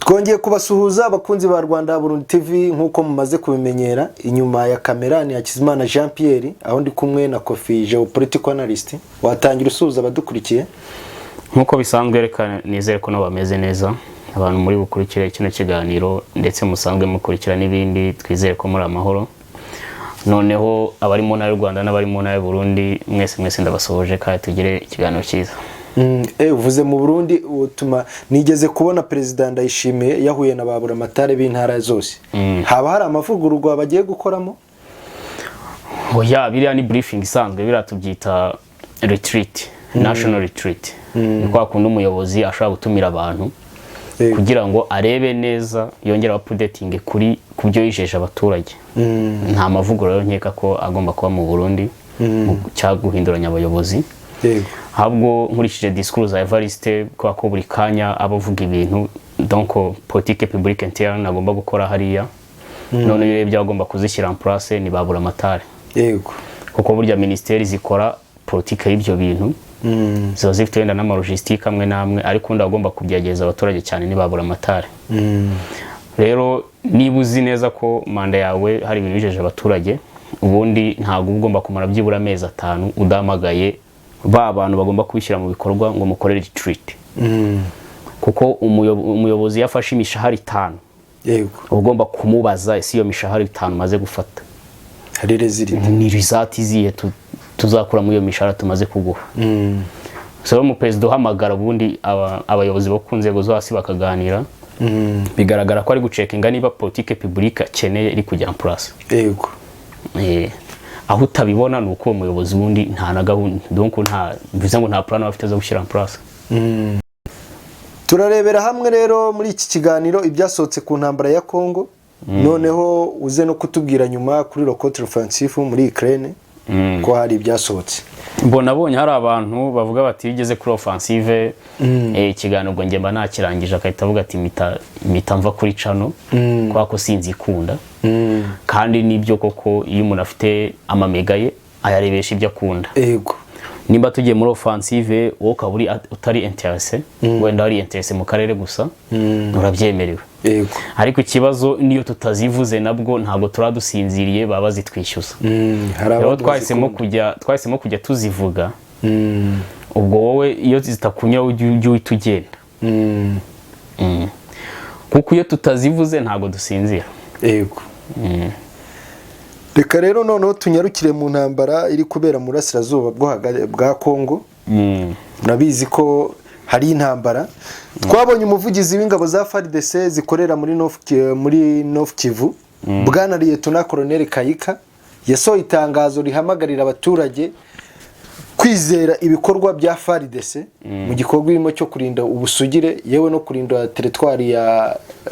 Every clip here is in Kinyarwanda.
Twongeye kubasuhuza abakunzi ba Rwanda Burundi TV nkuko mumaze kubimenyera. Inyuma ya kamera ni Hakizimana Jean Pierre, aho ndi kumwe na Kofi Geopolitical Analyst. Watangira usuhuza abadukurikiye. Nkuko bisanzwe reka nizere ko bameze neza abantu muri bukurikire kino kiganiro, ndetse musanzwe mukurikira n'ibindi. Twizere ko muri amahoro. Noneho abari mu ntara y'u Rwanda n'abari mu ntara y'u Burundi, mwese ndabasohoje kandi tugire ikiganiro cyiza. Uvuze mu Burundi utuma nigeze kubona President Ndayishimiye yahuye na babura amatare b'intara zose. Haba hari amavugururwa bagiye gukoramo? Oya, biriya ni briefing isanzwe, biratubyita retreat, national retreat. Kwa kundi umuyobozi ashaka gutumira abantu kugira ngo arebe neza, yongera updating kuri kubyo yijeje abaturage. Nta mavugururo nkeka ko agomba kuba mu Burundi cya guhinduranya abayobozi. Habwo nkurikije discours za Evariste kwa ko buri kanya abavuga ibintu, donc politique publique interne agomba gukora hariya. None y'ibyo agomba kuzishyira en place ni babura amatare. Yego. Kuko burya ministeri zikora politique y'ibyo bintu. Zo zifite wenda n'ama logistique amwe namwe, ariko ndagomba kubyageza abaturage cyane ni babura amatare. Rero niba uzi neza ko manda yawe hari ibintu bijeje abaturage, ubundi ntago ugomba kumara byibura amezi 5 udamagaye ba abantu bagomba kubishyira mu bikorwa ngo mukorere retreat. Kuko umuyobozi yafashe imishahara 5. Yego. Ugomba kumubaza ese iyo mishahara 5 maze gufata hari result ni result iziye tuzakura mu iyo mishahara tumaze kuguha. So mu president uhamagara ubundi abayobozi bo kunzego zo hasi bakaganira. Bigaragara ko ari gucekinga niba politique publique akeneye iri kujya en place. Yego. Aho utabibona nuko umuyobozi wundi nta na gahunda, donc nta bivuze ngo nta plan bafite zo gushyira en place. Turarebera hamwe rero muri iki kiganiro ibyasohotse ku ntambara ya Congo. Noneho uze no kutubwira nyuma kuri le contre offensive muri Ukraine ko hari ibyasohotse. Nabonye hari abantu bavuga bati igeze kuri offensive, ikiganiro ngo ngemba nakirangije akahita avuga ati mita mva kuri cano kwa ko sinzi ikunda. Kandi nibyo koko iyo umuntu afite amamega ye ayarebesha ibyo akunda. Yego. Nimba tugiye muri offensive wowe kaburi utari interesse, wenda ari interesse mu karere gusa, urabyemerewe. Yego. Ariko ikibazo niyo tutazivuze nabwo ntago turadusinziriye baba zitwishyuza. Rero twahisemo kujya tuzivuga. Ubwo wowe iyo zitakunyura ujye utugenda. Kuko iyo tutazivuze ntago dusinzira. Yego. Reka rero noneho tunyarukire mu ntambara iri kubera mu Burasirazuba bwa Congo. Nabizi ko hari intambara. Twabonye umuvugizi w'ingabo za FARDC zikorera muri North Kivu, Bwana Lieutenant Colonel Kayika, yasohoye itangazo rihamagarira abaturage kwizera ibikorwa bya FARDC mu gikorwa irimo cyo kurinda ubusugire yewe no kurinda territoire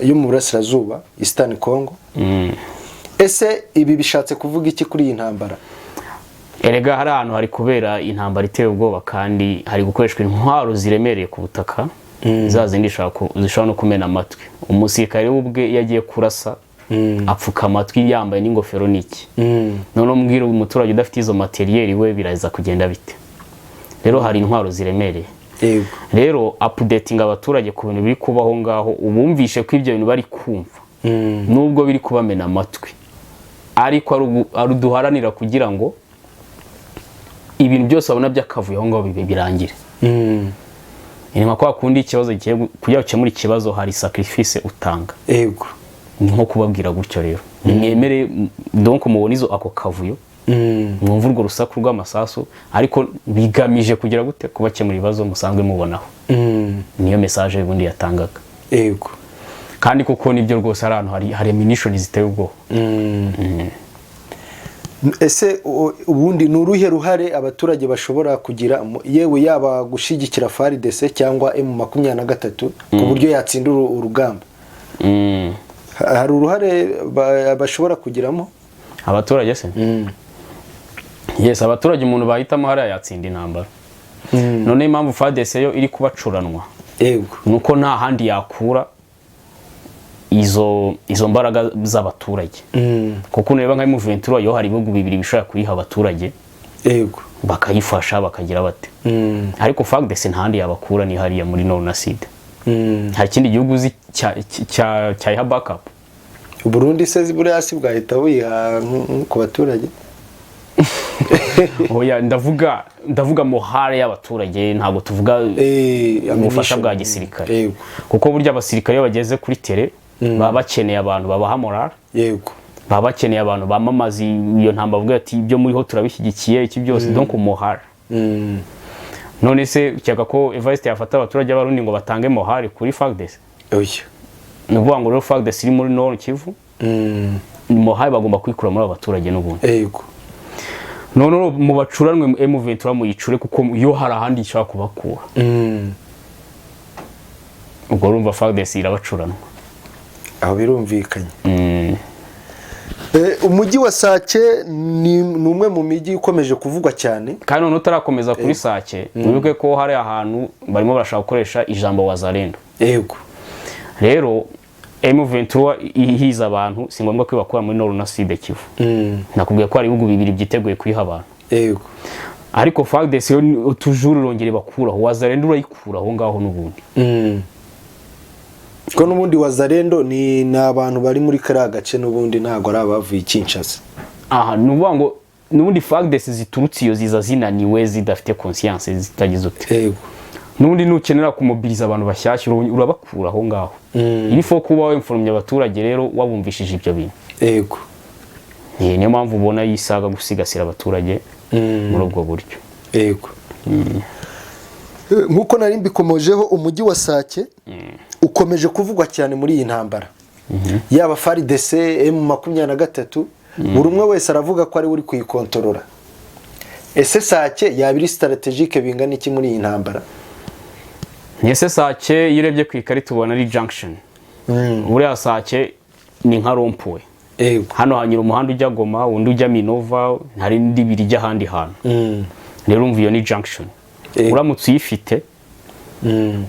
yo mu Burasirazuba Eastern Congo. Ese ibi bishatse kuvuga iki kuri iyi ntambara? Erega hari ahantu hari kubera intambara iteye ubwoba kandi hari gukoreshwa intwaro ziremereye ku butaka, zazindi zishobora no kumena amatwi. Umusirikare ubwe yagiye kurasa apfuka amatwi yambaye n'ingofero niki. None umbwira umuturage udafite izo materiel we biraza kugenda bite? Rero hari intwaro ziremereye. Yego. Rero updating abaturage ku bintu biri kubaho ngaho, ubumvishe ko ibyo bintu bari kumva. Nubwo biri kubamena amatwi, ariko aruduharanira kugira ngo ibintu byose babona byakavuye aho ngaho birangire. Inema kwa kundi ikibazo kujya ukemura ikibazo hari sacrifice utanga. Yego. Ni nko kubabwira gutyo rero. Nimwemere donc mubonizo ako kavuyo. Mwumva urwo rusaku rw'amasasu, ariko bigamije kugira gute kubakemura ibibazo musanzwe mubonaho. Niyo message y'ubundi yatangaga. Yego. Kandi kuko nibyo rwose ari ahantu hari ammunition ziteye ubwo. Ese ubundi nuruhe ruhare abaturage bashobora kugira yewe yaba gushigikira FARDC cyangwa M23 ku buryo yatsinda urugamba? Hari uruhare bashobora kugiramo abaturage se? Yes, abaturage umuntu bahitamo hari yatsinda intambara. None impamvu FARDC yo iri kubacuranwa. Yego. Nuko nta handi yakura izo mbaraga z'abaturage. Kuko neba nka M23 yo hari ibihugu bibiri bishaka kuyiha abaturage. Yego. Bakayifasha bakagira bate. Ariko FARDC ntahandi yabakura ni hariya muri Nord na Sud. hari ikindi gihugu uzi cyayiha backup. Burundi se buri hasi bwahita buyiha ku baturage. Oya ndavuga morale y'abaturage, ntabwo tuvuga ubufasha bwa gisirikare, kuko burya abasirikare bageze kuri tele baba bakeneye abantu babaha morale. Yego, baba bakeneye abantu bamamaza iyo ntamba, bavuga ati ibyo muriho turabishyigikiye iki byose, donc morale. None se ukeka ko Evariste yafata abaturage b'Abarundi ngo batange morale kuri FARDC? Oya, nuvuga ngo rero FARDC iri muri Nord Kivu, morale bagomba kwikura muri abaturage n'ubundi. Yego, none mu bacuranwe M23 muyicure, kuko yo hari ahandi ishaka kubakura. Ubwo urumva FARDC irabacuranwa aho birumvikanye. Umujyi wa Sake ni umwe mu mijyi ukomeje kuvugwa cyane, kandi none utarakomeza kuri Sake wibuke ko hari ahantu barimo barashaka gukoresha ijambo wazalendo. Yego, rero M23 ihiza abantu, si ngombwa ko bakora muri Nord na Sud Kivu. Nakubwiye ko hari ibihugu bibiri byiteguye kwiha abantu. Yego, ariko FARDC yo toujours rongere bakuraho wazalendo, urayikura aho ngaho n'ubundi. Ko n'ubundi wazalendo ni abantu bari muri kariya gace, n'ubundi ntago ari abavuye Kinshasa. Nuvuga ngo n'ubundi FARDC ziturutse iyo ziza zinaniwe, zidafite conscience, zitagize uti. Yego, n'ubundi nukenera kumobiliza abantu bashyashya urabakura aho ngaho. Iri fo kuba wemforumye abaturage rero wabumvishije ibyo bintu. Yego, niyo mpamvu ubona yisaga gusigasira abaturage muri ubwo buryo. Yego, nkuko nari mbikomojeho, umujyi wa Sake ukomeje kuvugwa cyane muri iyi ntambara. Yaba FARDC, M23, buri umwe wese aravuga ko ari uri kuyikontorora. Ese Sake yaba iri strategique bingana iki muri iyi ntambara? Ese Sake iyo urebye ku ikarita ubona ari junction. Buriya Sake ni nka rompuwe. Hano hanyura umuhanda ujya Goma, undi ujya Minova, hari n'indi biri ijya ahandi hantu. Rero umva iyo ni junction. Uramutse uyifite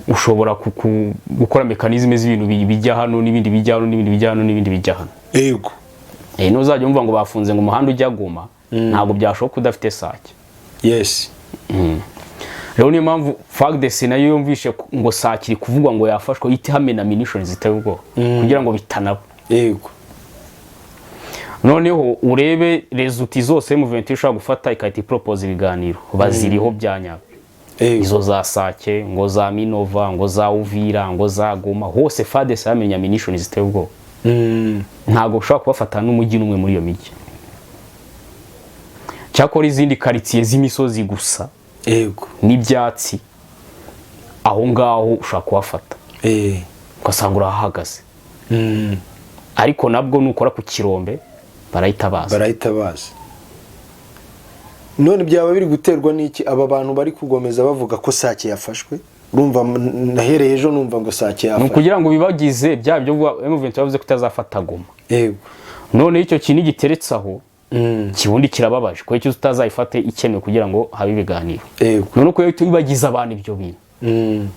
ushobora gukora mekanizme z'ibintu bijya hano n'ibindi bijya hano n'ibindi bijya hano n'ibindi bijya hano. Yego, nuzajya umva ngo bafunze ngo umuhanda ujya Goma, ntabwo byashoboka udafite Sake. Yes. Rero niyo mpamvu FARDC nayo yumvishe ngo Sake iri kuvugwa ngo yafashwe ite hamena munitions ziteye ubwo kugira ngo bitanaba. Yego, noneho urebe results zose M23 ishaka gufata ikahita propose ibiganiro baziriho byanyabyo. Izo za Sake, ngo za Minova, ngo za Uvira, ngo za Goma, hose FARDC yamenya munitions ziteye ubwo. Ntago ushaka kubafata n'umujyi n'umwe muri iyo mijyi. Cyakora izindi quartier z'imisozi gusa, yego, n'ibyatsi aho ngaho ushaka kubafata. Ugasanga urahagaze. Ariko nabwo nukora ku kirombe barayitabaza. None byaba biri guterwa n'iki aba bantu bari kugomeza bavuga ko Sake yafashwe? Urumva nahereye ejo numva ngo Sake yafashwe. Kugira ngo bibagize bya byo M23 yavuze kutazafata Goma. Yego. None icyo kintu giteretse aho kibundi kirababaje ko icyo utazayifate ikenewe kugira ngo habe ibiganiro. Yego. None ko bibagize abantu ibyo bintu.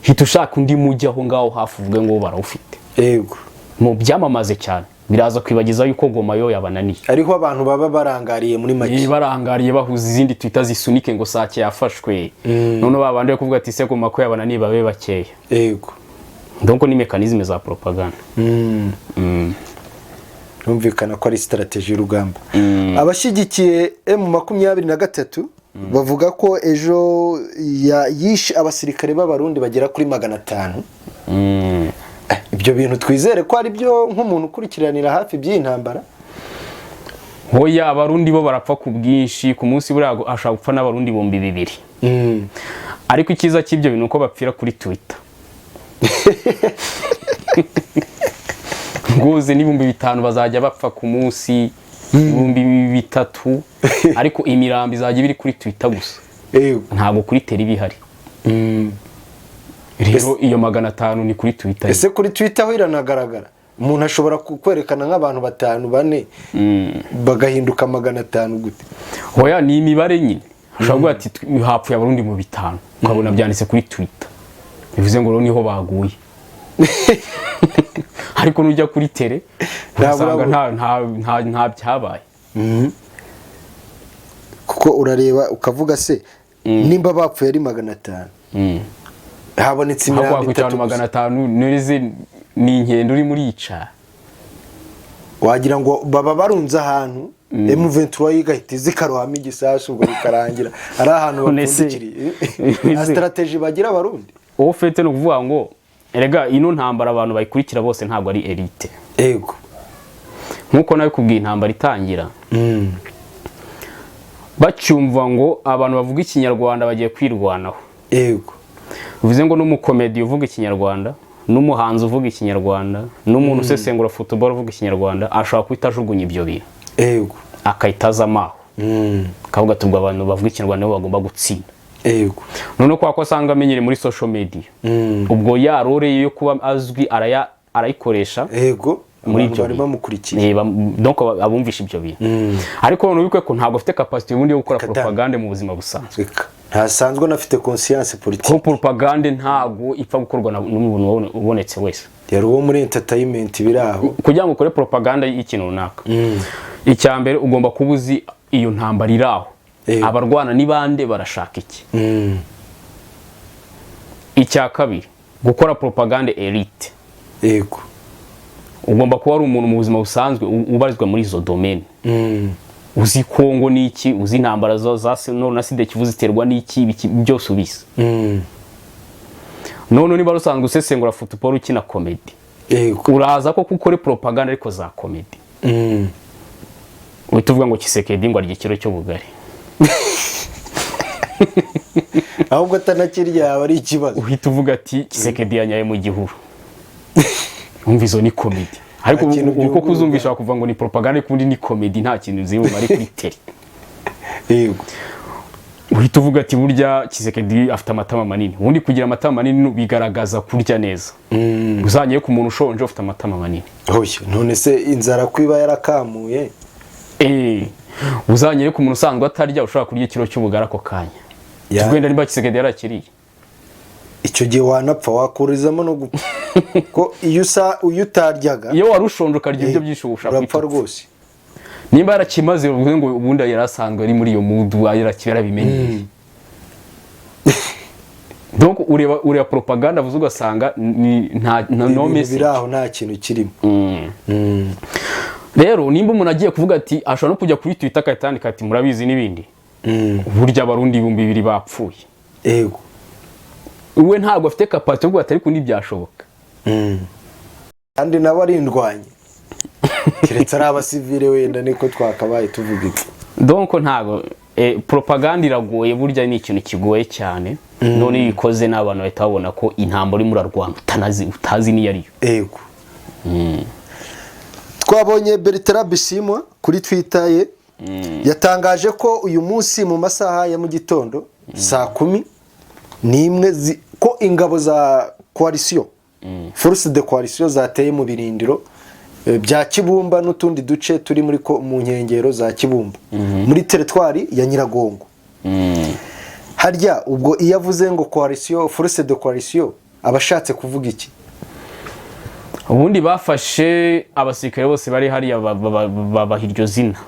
Hita ushaka undi mujyi aho ngaho hafi uvuge ngo barawufite. Yego. Mu byamamaze cyane biraza kwibagiza yuko Goma yo yabananiye. Ariho abantu baba barangariye muri make. Barangariye bahuza izindi Twitter zisunike ngo Sake yafashwe. None babandi kuvuga ati se Goma ko yabananiye babe bakeya. Yego. Donc ni mekanizme za propaganda. Numvikana ko ari strategy y'urugamba. Abashyigikiye M23 bavuga ko ejo yishe abasirikare b'Abarundi bagera kuri 500. Ibyo bintu twizere ko ari byo nk'umuntu ukurikiranira hafi by'intambara. Hoya Abarundi bo barapfa ku bwinshi, ku munsi burago ashaka gupfa n'Abarundi 200. Ariko ikiza cy'ibyo bintu uko bapfira kuri Twitter. Ngoze ni 5,000 bazajya bapfa ku munsi, 3,000, ariko imirambi izajya biri kuri Twitter gusa. Ntabwo kuri tele bihari. Rero iyo 500 ni kuri Twitter. Ese kuri Twitter ho iranagaragara? Umuntu ashobora kukwerekana nk'abantu 5-4 bagahinduka 500 gute? Hoya ni imibare nyine. Ashobora ati hapfuye Abarundi mu 5, ukabona byanditse kuri Twitter. Bivuze ngo niho baguye. Ariko nujya kuri tele usanga nta byabaye. Kuko urareba ukavuga se nimba bapfuye ari 500. habonetse imirambo 3 500 nurize ni inkendo uri muri ica wagira ngo baba barunze ahantu M23 yigahita zikarohama igisasu ngo bikarangira ari ahantu bapfundikiriye na strategy bagira abarundi uwo fete no kuvuga ngo erega ino ntambara abantu bayikurikira bose ntabwo ari elite yego nkuko nawe kubwiye intambara itangira bacyumva ngo abantu bavuga ikinyarwanda bagiye kwirwanaho yego bivuze ngo n'umukomedi uvuga ikinyarwanda n'umuhanzi uvuga ikinyarwanda n'umuntu usesengura football uvuga ikinyarwanda ashobora kwita ajugunya ibyo bintu yego akayitaza amaho kavuga tubwo abantu bavuga ikinyarwanda bo bagomba gutsinda yego none ko asanga amenyere muri social media ubwo yaroreye yo kuba azwi arayikoresha yego muri ibyo bari bamukurikiye donc abumvisha ibyo bintu ariko none ubikwe ko ntabwo afite capacity ubundi yo gukora propaganda mu buzima busanzwe ntasanzwe nafite conscience politique ko propaganda ntago ipfa gukorwa n'umuntu ubonetse wese yari uwo muri entertainment biraho kugira ngo ukore propaganda y'ikintu runaka icyambere ugomba kubuzi iyo ntambara iraho abarwana nibande barashaka iki icya kabiri gukora propaganda elite yego ugomba kuba ari umuntu mu buzima busanzwe ubarizwa muri izo domaine uzi Kongo niki uzi intambara za no na side kivuze ziterwa niki byose ubise none niba rusanzwe usesengura football ukina comedy uraza ko kukore propaganda ariko za comedy uhita ngo Kisekedi ngo arye kiro cyo bugari ahubwo atanakirya yaba ari ikibazo uhita uvuga ati Kisekedi yanyaye mu gihuru umva izo ni comedy ariko uko kuzumvisha kuva ngo ni propaganda kundi ni comedy nta kintu ziwe mari kuri tele yego uhita uvuga ati burya Kisekedi afite amatama manini ubundi kugira amatama manini bigaragaza kurya neza uzanye ku muntu ushonje ufite amatama manini hoye none se inzara kwiba yarakamuye uzanye ku muntu usanzwe atarya ushaka kurya ikiro cy'ubugara ko kanya tugenda niba Kisekedi yarakiriye icyo gihe wanapfa wakurizamo no gupfa ko iyo utaryaga iyo warushonje ukarya ibyo byinshi ushaka rwose nimba yarakimaze uvuze ngo ubundi yarasanzwe ari muri iyo mudu yarakibera bimenye donc ureba propaganda vuze ugasanga nta no message biraho nta kintu kirimo rero nimba umuntu agiye kuvuga ati ashobora no kujya kuri Twitter akatandika ati murabizi nibindi burya abarundi 200 bapfuye yego uwe ntabwo afite capacity yo atari kundi byashoboka kandi nabo arindwanye kiretse ari abasivile wenda niko twakabaye tuvuga iki donc ntago propaganda iragoye burya ni ikintu kigoye cyane none yikoze n'abantu bahita babona ko intambara muri Rwanda utazi ni yari yego twabonye Bertrand Bisimwa kuri Twitter ye yatangaje ko uyu munsi mu masaha ya mu gitondo saa 10 n'imwe ko ingabo za coalition force de coalition zateye mu birindiro bya Kibumba n'utundi duce turi muri mu nkengero za Kibumba muri territoire ya Nyiragongo harya ubwo iyavuze ngo coalition force de coalition abashatse kuvuga iki ubundi bafashe abasirikare bose bari hari babahiryo zina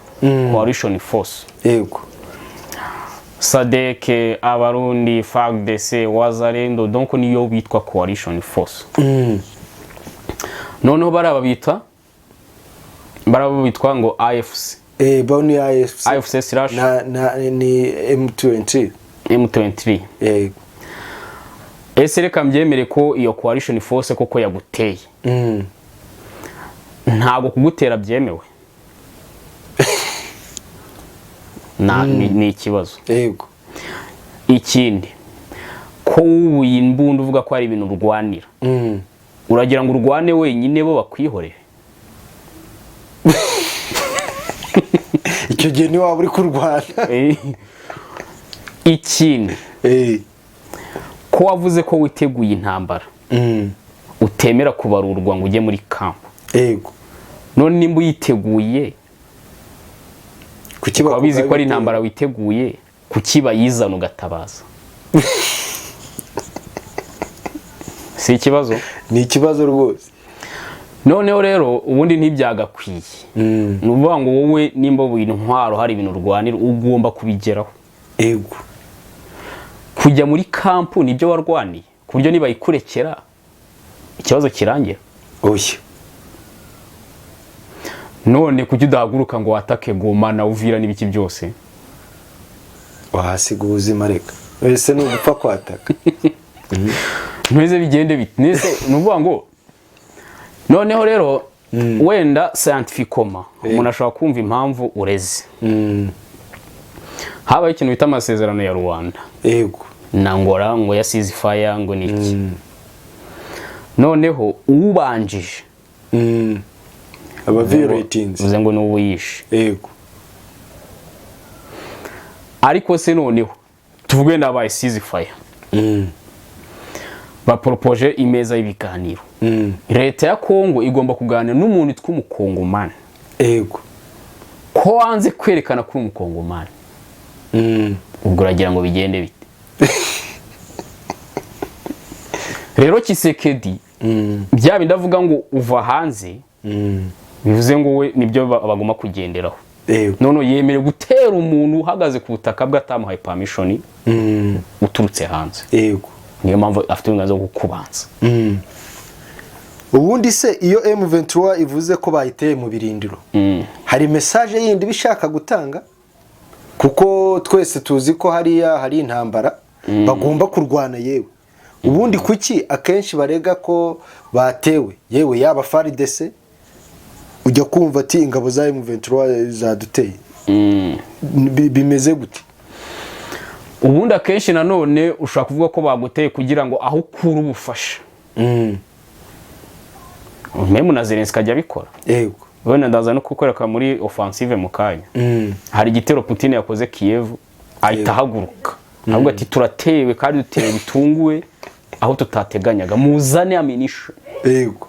coalition force yego Sadeke abarundi FARDC Wazalendo donc niyo bitwa coalition force noneho barababita ngo AFC boni AFC AFC/ ni M23 yego ese reka mbyemere ko iyo coalition force koko yaguteye ntago kugutera byemewe ni ikibazo yego ikindi ko ubuye imbunda uvuga ko ari ibintu urwanira uragira ngo urwane wenyine bo bakwihorere icyo gihe ni waba uri kurwana ikindi ko wavuze ko witeguye intambara utemera kubarurwa ngo ujye muri kampo yego none nimba uyiteguye kuki babizi ko ari intambara witeguye kuki bayizana ugatabaza si ikibazo ni ikibazo rwose noneho rero ubundi ntibyagakwiye nuvuga ngo wowe nimba ubintu ntwaro hari ibintu urwanira ugomba kubigeraho yego kujya muri kampu nibyo warwaniye ku buryo nibayikurekera ikibazo kirangira. oya None kuki udahaguruka ngo watake Goma na Uvira n'ibiki byose? wahasiga ubuzima reka wese ni ugupfa kwataka. Ntweze bigende bite? Nese nuvuga ngo noneho rero wenda scientificoma umuntu ashobora kumva impamvu ureze. Habaye ikintu bita amasezerano ya Rwanda. Yego. Na Angola ngo ya ceasefire ngo niki. Noneho ubanjije aba violations uze ngo nubu yishe. Yego. Ariko se noneho tuvuge nabaye ceasefire. Baporopoje imeza y'ibiganiro. Leta ya Kongo igomba kuganira n'umuntu tw'umukongomani. Yego. Ko wanze kwerekana kuri umukongomani. Ubwo uragira ngo bigende bite? Rero Tshisekedi bya bindavuga ngo uva hanze bivuze ngo we nibyo bagomba kugenderaho. None yemere gutera umuntu uhagaze ku butaka bwa atamuhaye permission uturutse hanze. Yego. Niyo mpamvu afite uburenganzira bwo kubanza. Ubundi se iyo M23 ivuze ko bayiteye mu birindiro hari message yindi bishaka gutanga kuko twese tuzi ko hari intambara bagomba kurwana yewe. Ubundi kuki akenshi barega ko batewe yewe yaba FARDC ujya kumva ati ingabo za M23 zaduteye. Bimeze gute? Ubundi akenshi nanone ushaka kuvuga ko baguteye kugira ngo aho kuri ubufasha. Memu na Zelensky ajya bikora. Yego. Wenda ndaza no kukoreka muri offensive mu kanya. Hari igitero Putin yakoze Kiev ahita haguruka. Ahubwo ati turatewe kandi dutewe bitunguwe aho tutateganyaga muzane ammunition. Yego.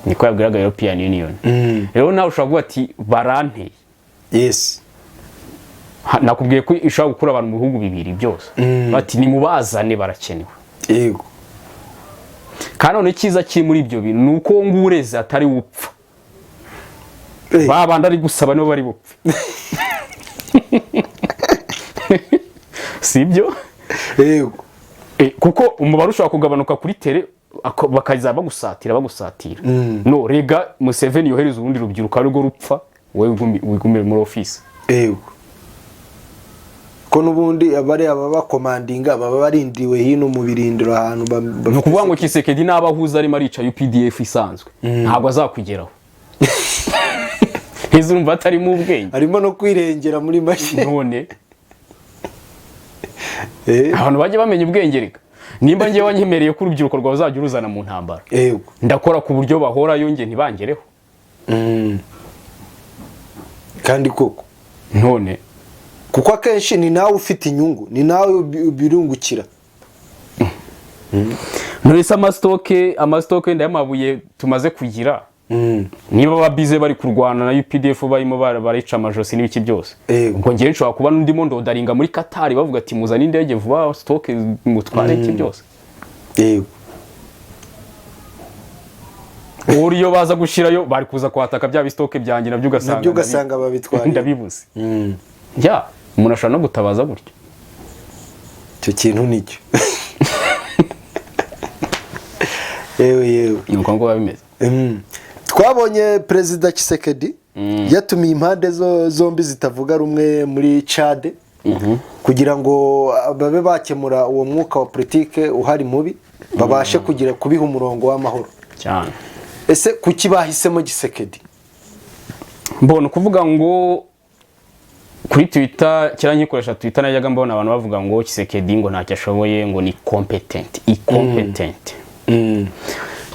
Niko yabwiraga European Union. Rero nawe ushaka kuvuga ati baranteye. Yes. Nakubwiye ko ishaka gukura abantu mu bihugu bibiri byose. Bati ni mubazane barakenewe. Yego. Kandi none cyiza kiri muri ibyo bintu nuko ngureze atari upfa. Babanda ari gusaba no bari bupfe. Sibyo? Yego. Kuko umubare ushaka kugabanuka kuri tere bakaza bagusatira. No rega Museveni yohereza ubundi rubyiruko ari rwo rupfa wewe wigumire muri office. Yego. Ko nubundi abari bakomandinga baba barindiwe hino mu birindiro ahantu no kuvuga ngo Tshisekedi nabahuza ari marica UPDF isanzwe ntabwo azakugeraho. Hezurumva atari mu ubwenge arimo no kwirengera muri mashine none abantu bajye bamenya ubwenge reka nimba ngiye wanyemereye ko urubyiruko rwazajya uruzana mu ntambara. Yego. Ndakora ku buryo bahora yonge ntibangereho. Kandi koko none kuko akenshi ni nawe ufite inyungu ni nawe birungukira. Nurisa amastoke ndayamabuye tumaze kugira. Niba babize bari kurwana na UPDF barimo barica amajosi n'ibiki byose. Ubwo ngiye nshobora kuba ndimo ndodaringa muri Qatar bavuga ati muzana indege vuba stoke mutware iki byose. Yego. Uriyo baza gushirayo bari kuza kwataka bya bistoke byanjye nabyo ugasanga babitwara. Ndabibuze. Ya umuntu ashobora no gutabaza gutyo. Cyo kintu nicyo. Yewe. Nuko ngo babimeze. Twabonye Perezida Tshisekedi yatumiye impande zombi zitavuga rumwe muri Chad kugira ngo babe bakemura uwo mwuka wa politike uhari mubi babashe kubiha umurongo w'amahoro cyane. Ese kuki bahisemo Tshisekedi? Mbona kuvuga ngo kuri Twitter kiranyikoresha Twitter najyaga mbona abantu bavuga ngo Tshisekedi ngo ntacyo ashoboye ngo ni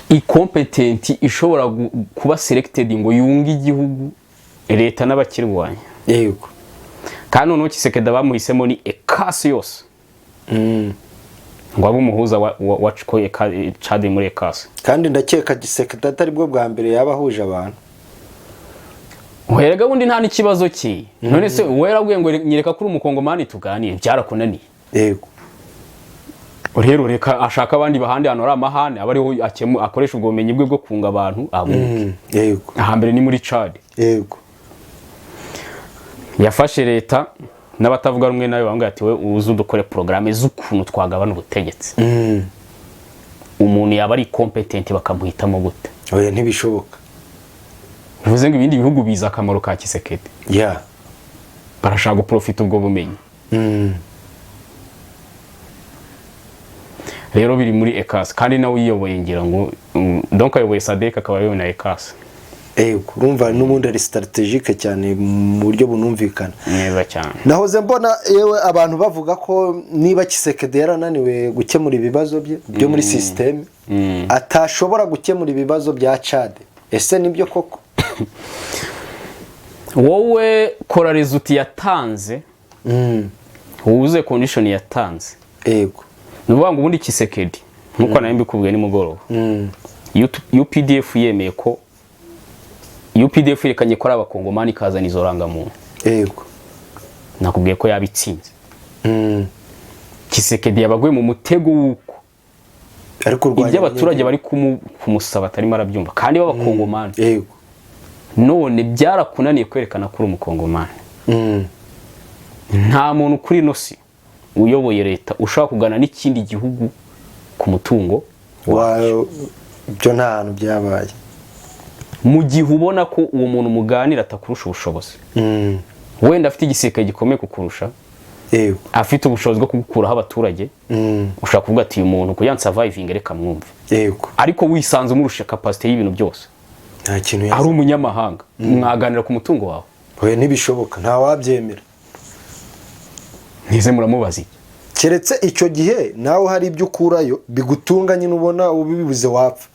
incompetent ishobora kuba selected ngo yunge igihugu leta n'abakirwanya. Yego. Kandi none Tshisekedi bamuhisemo ni ekasi yose. Ngo abumuhuza wa Chad muri ekasi. Kandi ndakeka Tshisekedi atari bwo bwa mbere yabahuje abantu. Werega bundi nta n'ikibazo ki. None se werabwiye ngo nyereka kuri umukongomani tuganire byarakunaniye. Yego. Rero reka ashaka abandi bahandi hano ari amahane abariho akoresha ubwo bumenyi bwe bwo kunga abantu abuke. Yego. Ahambere ni muri Chad. Yego. Yafashe leta n'abatavuga rumwe nayo bambwiye ati we uzu dukore programme z'ukuntu twagabana ubutegetsi. umuntu yaba ari competent bakamuhitamo gute? oya ntibishoboka. bivuze ngo ibindi bihugu biza akamaro ka Tshisekedi, yeah barashaka guprofita ubwo bumenyi. Rero biri muri ECAS kandi nawe uyiyoboye ngira ngo donc ayoboye SADC akaba ayoboye na ECAS. urumva n'ubundi ari strategique cyane mu buryo bunumvikana neza cyane. Nahoze mbona yewe abantu bavuga ko niba Tshisekedi yarananiwe gukemura ibibazo byo muri system atashobora gukemura ibibazo bya Chad. Ese nibyo koko? Wowe kora result yatanze, uze condition yatanze. Yego. Nuvuga ngo ubundi Tshisekedi nkuko nawe mbikubwiye ni mugoroba. UPDF yemeye ko UPDF yerekanye ko ari abakongomani kazana izo rangamuntu. Yego. Nakubwiye ko yabitsinze. Tshisekedi yabaguye mu mutego wuko ariko ibyo abaturage bari kumusaba atari marabyumva kandi b'abakongomani. Yego. None byarakunaniye kwerekana ko uri umukongomani. Nta muntu kuri nosi uyoboye leta ushaka kugana n'ikindi gihugu ku mutungo byo nta hantu byabaye. Mu gihe ubona ko uwo muntu muganira atakurusha ubushobozi, wenda afite igiseke gikomeye kukurusha, afite ubushobozi bwo kugukuraho abaturage, ushaka kuvuga ati uyu muntu kugira surviving reka mwumve. Ariko wisanze umurusha capacity y'ibintu byose, nta kintu ari umunyamahanga mwaganira ku mutungo wawe. Oya ntibishoboka, nta wabyemera. Nize muramubaza iki? Keretse icyo gihe nawe hari ibyo ukurayo bigutunga nyine ubona ubibuze wapfa.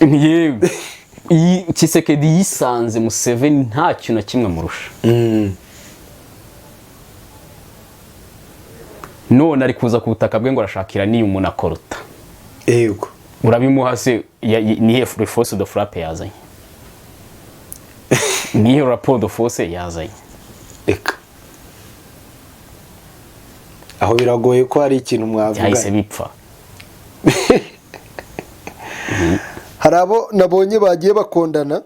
Yego. Tshisekedi yisanze Museveni nta kintu na kimwe amurusha. None ari kuza ku butaka bwe ngo arashakira ni umuntu akoruta. Yego. Urabimuha se nihe force de frappe yazanye? Nihe rapport de force yazanye? Eka. Aho biragoye ko hari ikintu mwavuga. Yahise bipfa. Hari abo nabonye bagiye bakondana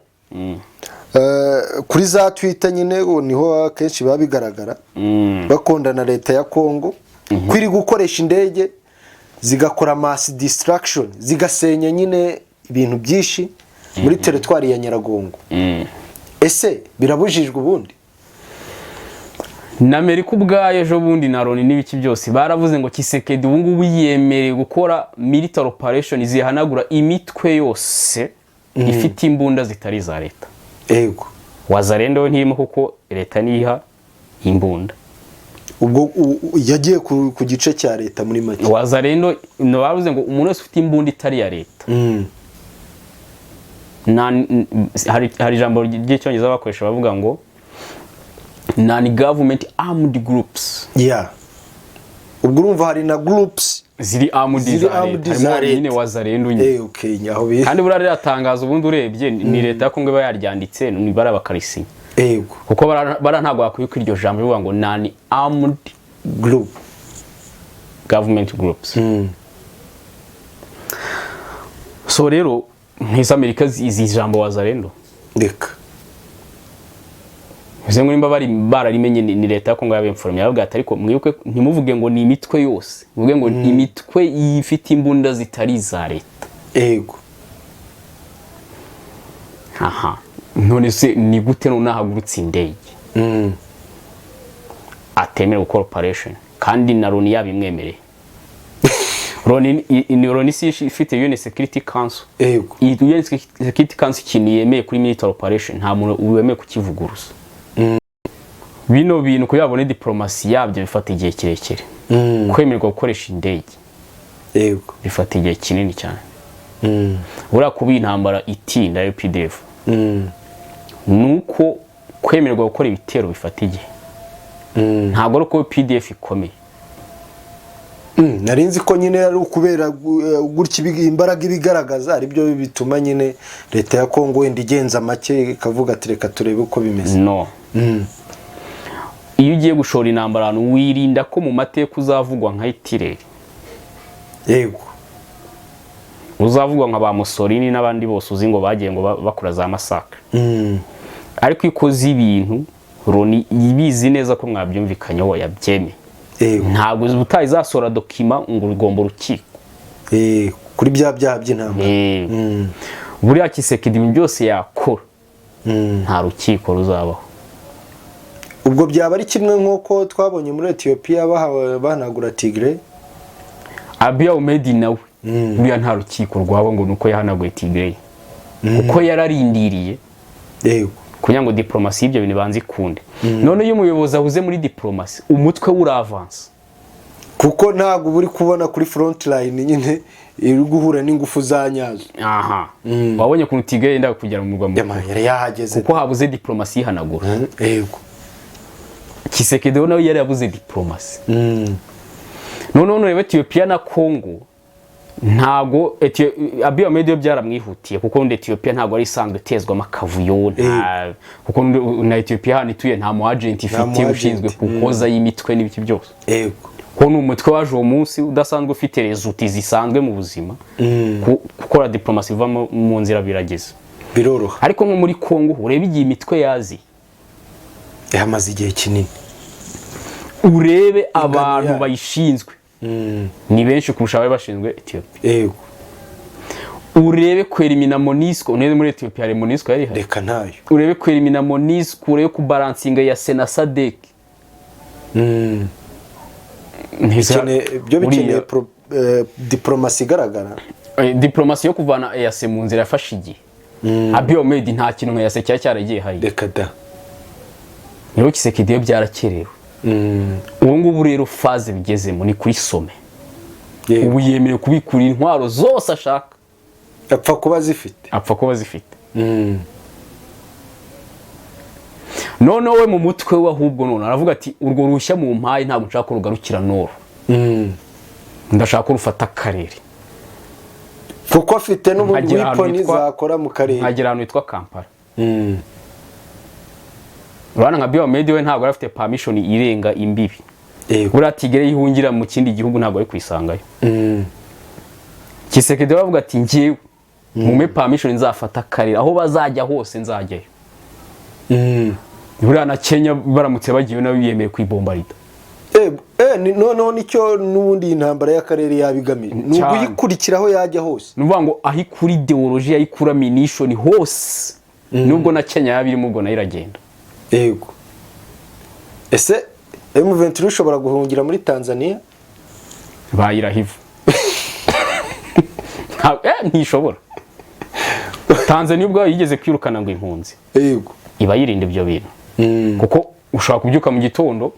kuri za Twitter nyine niho akenshi biba bigaragara bakondana leta ya Congo kwiri gukoresha indege zigakora mass destruction zigasenya nyine ibintu byinshi muri territoire ya Nyiragongo. Ese birabujijwe ubundi? Na Amerika ubwayo ejo bundi na Loni n'ibiki byose baravuze ngo Tshisekedi ubu ngubu yiyemereye gukora military operation zihanagura imitwe yose ifite imbunda zitari za leta. Yego. Wazalendo ntirimo kuko leta niha imbunda. Ubwo yagiye ku gice cya leta muri make. Wazalendo no bavuze ngo umuntu wese ufite imbunda itari ya leta. Hari ijambo ry'icyongereza bakoresha bavuga ngo non-government armed groups. Yeah. Ubwo urumva hari na groups ziri armed za leta. Nyine Wazalendo nyine. Okay, nyaho bi. Kandi burari yatangaza ubundi urebye ni leta ya Kongo yaryanditse ni bara bakarisi. Yego. Kuko bara ntago bakwiye iryo jambo bivuga ngo non-armed group government groups. So rero nk'iza Amerika izi jambo Wazalendo. Ndeka. Bize ngo nimba bararimenye ni leta ya Kongo yabemformye yavuga ati ariko mwibuke ntimuvuge ngo ni imitwe yose, muvuge ngo imitwe ifite imbunda zitari za leta. Yego. Aha. None se ni gute no nahagurutse indege? Atemera gukora operation kandi na Loni yabimwemereye. Loni si ifite UN Security Council. Yego. UN Security Council kintu yemeye kuri military operation nta muntu uwemeye kukivuguruza. Bino bintu kuyabone diplomasi yabyo bifata igihe kirekire. Kwemerwa gukoresha indege. Yego. Bifata igihe kinini cyane. Ura kuba intambara itinda yo UPDF. Nuko kwemerwa gukora ibitero bifata igihe. Ntabwo ari uko UPDF ikomeye. Narinzi ko nyine ari ukubera gutya imbaraga ibigaragaza ari byo bituma nyine leta ya Kongo wenda igenza make ikavuga ati reka turebe uko bimeze. No. Iyo ugiye gushora intambara ahantu wirinda ko mu mateka uzavugwa nka Hitler. Yego. Uzavugwa nka ba Mussolini n'abandi bose uzi ngo bagiye ngo bakura za massacre. Ariko ikoze ibintu Loni ibizi neza ko mwabyumvikanyeho yabyeme. Ntabwo ubutayi zasora document ngo urugombo rukiko. kuri bya byaha by'intambara. buriya Tshisekedi ibintu byose yakora nta rukiko ruzabaho. Ubwo byaba ari kimwe nk'uko twabonye muri Ethiopia bahanagura Tigray. Abiy Ahmed nawe buriya nta rukiko rwabo ngo nuko yahanaguye Tigray kuko yararindiriye kugira ngo diplomasi y'ibyo bintu banze ikunde. None iyo umuyobozi ahuze muri diplomasi umutwe uravansa kuko ntabwo buri kubona kuri front line nyine iri guhura n'ingufu za nyazo. Wabonye kuntu Tigray yenda kugera mu murwa mukuru yahageze kuko habuze diplomasi yihanagura. Tshisekedi nawe yari yabuze diplomasi. None reba Ethiopia na Congo ntago Abiy Ahmed byaramwihutiye kuko ndi Ethiopia ntago ari isanzwe tezwamo akavuyo kuko na Ethiopia hano ituye nta mu agent ifite ushinzwe kukoza y'imitwe n'ibiki byose. Ko n'umutwe waje uwo munsi udasanzwe ufite results zisanzwe mu buzima gukora diplomasi iva mu nzira birageze biroroha. Ariko nko muri Congo ureba igihe imitwe yazi yamaze igihe kinini, urebe abantu bayishinzwe ni benshi kurusha abari bashinzwe Ethiopia. Urebe kwerimina MONUSCO neze muri Ethiopia hari MONUSCO yari hari reka ntayo. Urebe kwerimina MONUSCO urebe ku balancinga ya Sena SADC. Byo bikeneye diplomasi igaragara. Diplomasi yo kuvana EAC mu nzira yafashe igihe. Abiy Ahmed nta kintu nka EAC cyaragiye hari. Reka da. Niyo Tshisekedi byarakerewe. Ubu ngubu rero faze bigezemo ni kuri some. Ubu yemerewe kubikura intwaro zose ashaka. Apfa kuba zifite. None we mu mutwe we ahubwo none aravuga ati urwo rushya mu mpaye ntabwo nshaka kurugarukira noro. Ndashaka urufata akarere. Kuko afite n'ubundi wiponi zakora mu karere. Nkagira ahantu yitwa Kampala. Urana nka Abiy Ahmed we ntabwo afite permission irenga imbibi. Buriya Tigray yihungira mu kindi gihugu ntabwo ari kwisangayo. Tshisekedi aravuga ati ngiye mume permission nzafata akarere aho bazajya hose nzajyayo. Buriya na Kenya baramutse bagiye nawe yemeye kwibombarida. Noneho nicyo n'ubundi intambara y'akarere yabigamije n'ubwo yikurikiraho yajya hose. Nuvuga ngo aho ikuri ideology yayikura munition hose nubwo na Kenya yabirimo ubwo nayo iragenda. Ese M23 ushobora guhungira muri Tanzania? Bayirahivu. Ntishobora. Tanzania ubwo yigeze kwirukana ngo impunzi. Iba yirinda ibyo bintu. Kuko ushaka kubyuka mu gitondo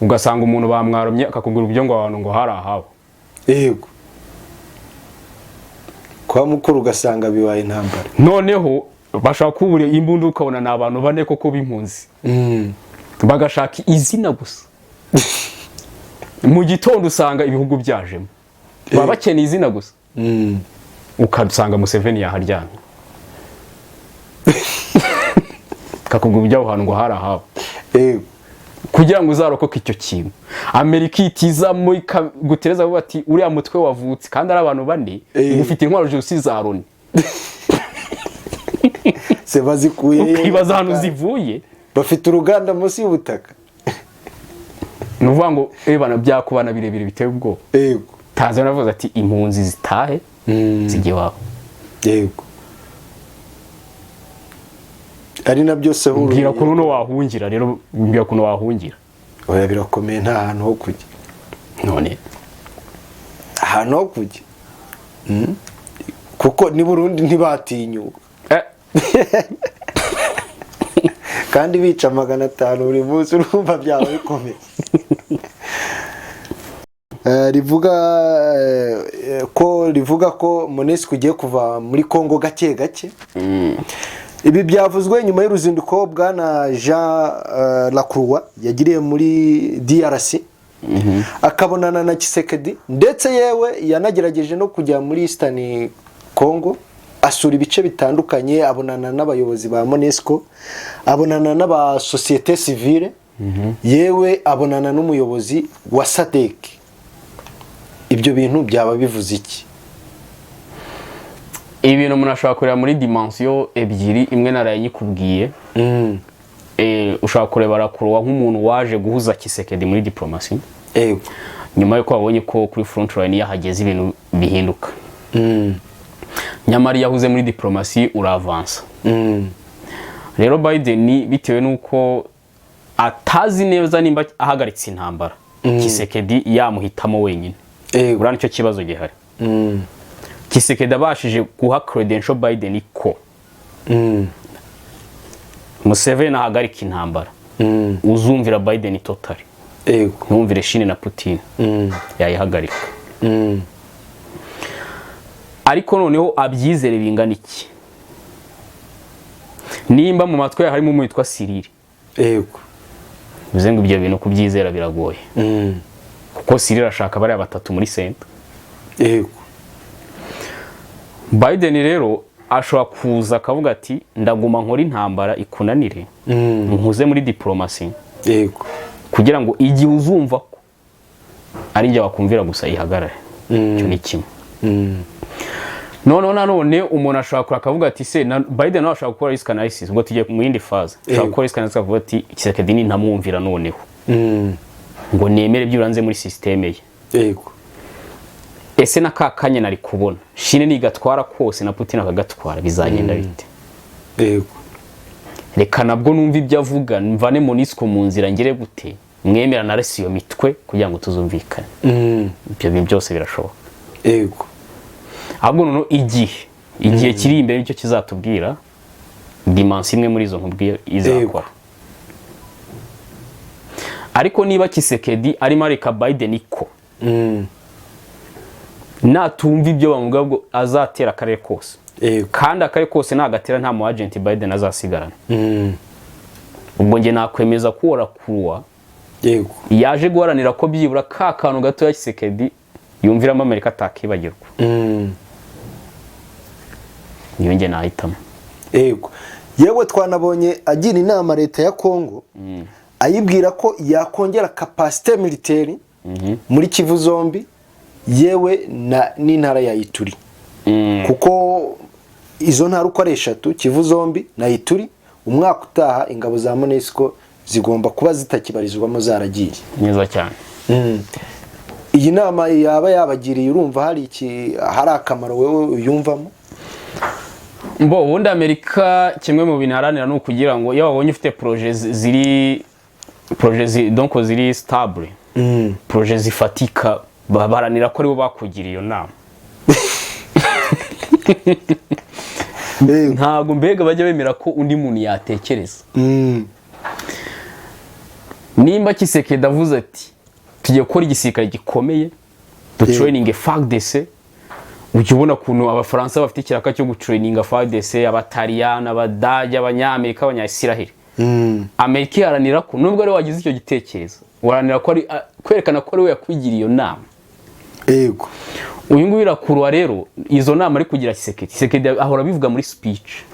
ugasanga umuntu bamwaromye akakugura ibyo ngo abantu ngo hari ahabo. Kwa mukuru ugasanga bibaye intambara. Noneho bashaka kubure imbundu ukabona nabantu bane koko b'impunzi. Bagashaka izina gusa. Mu gitondo usanga ibihugu byajemo. Baba bakeneye izina gusa. Ukadusanga Museveni yaharyamye. Kakugura ibyo ahantu ngo hari ahabo. Kugira ngo uzarokoke icyo kintu. Amerika itiza muri gutereza vuba ati uriya mutwe wavutse kandi ari abantu bane ufite intwaro zose za Loni. Se bazikuye ukibaza hano zivuye bafite uruganda munsi y'ubutaka. Nuvuga ngo bana byakubana birebire biteye ubwo. Tanzania navuze ati impunzi zitahe zijye wabo. Ari na byose huru. Mbwira ko no wahungira rero mbwira ko no wahungira. Oya birakomeye nta hantu ho kujya. None ahantu ho kujya. Kuko ni Burundi ntibatinyuka. Kandi bica 500 buri munsi urumva byaba bikomeye. Rivuga ko MONUSCO ugiye kuva muri Congo gake gake. Ibi byavuzwe nyuma y'uruzinduko bwana Jean Lacroix yagiriye muri DRC. Akabonana na Tshisekedi ndetse yewe yanagerageje no kujya muri Eastern Congo asura ibice bitandukanye, abonana n'abayobozi ba MONUSCO, abonana n'aba société civile, yewe abonana n'umuyobozi wa SADC. Ibyo bintu byaba bivuze iki? Ibintu umuntu ashobora kureba muri dimension ebyiri, imwe narayikubwiye. Ushobora kureba Lacroix nk'umuntu waje guhuza Tshisekedi muri diplomasi. Nyuma yuko babonye ko kuri front line yahageze ibintu bihinduka. nyamara iyo ahuze muri diplomasi uravansa. Rero Biden bitewe nuko atazi neza nimba ahagaritse intambara Tshisekedi yamuhitamo wenyine. Urana nicyo kibazo gihari. Tshisekedi abashije guha credential Biden ko Museveni ahagarika intambara uzumvira Biden totally. Ntumvire Chine na Putin yayihagarika. Ariko noneho abyizere bingana iki nimba mu matwe harimo umwitwa Cyril. Bivuze ngo ibyo bintu kubyizera biragoye. Kuko Cyril ashaka bari batatu muri center. Biden rero ashobora kuza akavuga ati ndaguma nkora intambara ikunanire nkuze muri diplomasi kugira ngo igihe uzumva ko ari njye wakumvira gusa ihagarare. Cyo ni kimwe. None umuntu ashobora akavuga ati se Biden ashobora gukora risk analysis ngo tujye mu yindi phase. Ashobora gukora risk analysis akavuga ati Tshisekedi ni ntamwumvira noneho ngo nemere byuranze muri systeme ye. Ese nakakanye nari kubona Chine nigatwara kose na Putin akagatwara bizagenda bite? Reka nabwo numva ibyo avuga mvane Monisco mu nzira ngire gute mwemera na resiyo mitwe kugira ngo tuzumvikane. Ibyo bintu byose birashoboka. Ahubwo noneho igihe kiri imbere nicyo kizatubwira dimension imwe muri izo nkubwiye izakora. Ariko niba Tshisekedi arimo areka Biden ko natumva ibyo bamuvuga ngo azatera akarere kose. Kandi akarere kose nagatera nta mu agent Biden azasigarana. Ubwo nge nakwemeza ko orakuwa yaje guharanira ko byibura ka kantu gato ya Tshisekedi yumviramo Amerika atakibagirwa. Niyo nge nahitamo. Yewe twanabonye agira inama leta ya Kongo ayibwira ko yakongera capacité militaire muri Kivu zombi yewe n'intara ya Ituri. Kuko izo ntara uko ari eshatu Kivu zombi na Ituri umwaka utaha ingabo za Monisco zigomba kuba zitakibarizwamo zaragiye. Neza cyane. Iyi nama yaba yabagiriye urumva hari akamaro wewe uyumvamo? Ubundi Amerika kimwe mu bintu haranira no kugira ngo iyo babonye ufite donc ziri stable. Projet zifatika baharanira ko aribo bakugiriye iyo nama. Ntago mbega bajya bemera ko undi muntu yatekereza. Nimba Tshisekedi avuze ati tugiye gukora igisirikare gikomeye training FARDC, ujye ubona kuntu abafaransa bafite ikiraka cyo gutraininga FARDC, abataliyani, abadage, abanyamerika, abanyayisiraheli. Amerika iharanira ko nubwo ari wagize icyo gitekerezo waranira ko ari kwerekana ko ari we yakwigiriye iyo nama. Uyu nguyu irakurwa rero izo nama ari kugira Tshisekedi ahora bivuga muri speech.